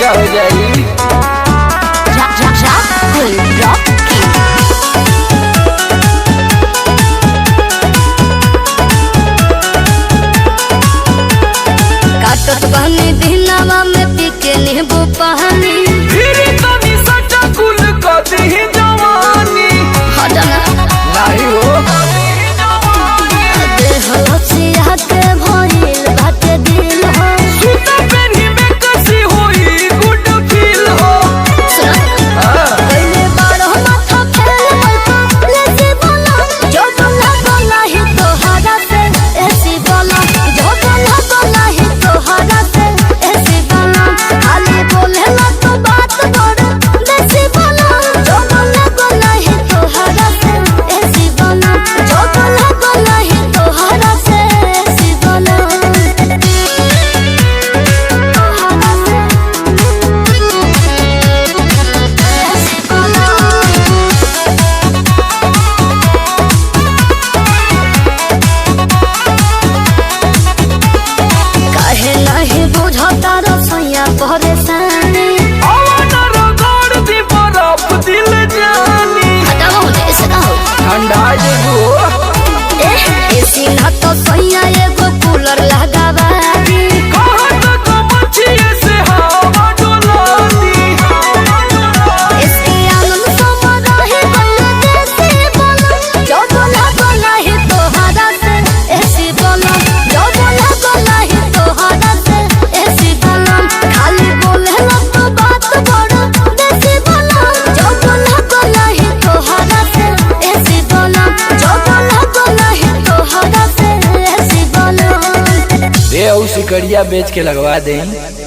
महंगा हो जाएगी। काटत बहनी दिनवा में पी के नींबू पानी नहीं हो देह लसिया के भइल बाटे दिल हो पहले बारो माथा फेल ले जीवन जो बोला बोला ही तोहरा से ऐसी बोला जो बोला बोला ही तोहरा से ऐसी बोला खाली बोले ना तो बात बड़ देसी बोला जो बोला बोला ही तोहरा से ऐसी बोला जो बोला बोला ही तोहरा से ऐसी बोला काहे नहीं बुझता रसोइया परेशानी हटाओ ऐसे ना हो ठंडा जेबू एसी ना तो सोइया एगो कूलर लगावा दी इसके आनंद समर रहे बल्ले देसी बोला जो बोला बोला ही तोहरा से ऐसी बोला जो बोला बोला ही तोहरा से ऐसी बोला खाली बोले ना तो बात बड़ देसी बोला जो बोला बोला ही तोहरा से ऐसी बोला जो बोला बोला ही तोहरा से ऐसी बोला दे उसी कड़िया बेच के लगवा दें।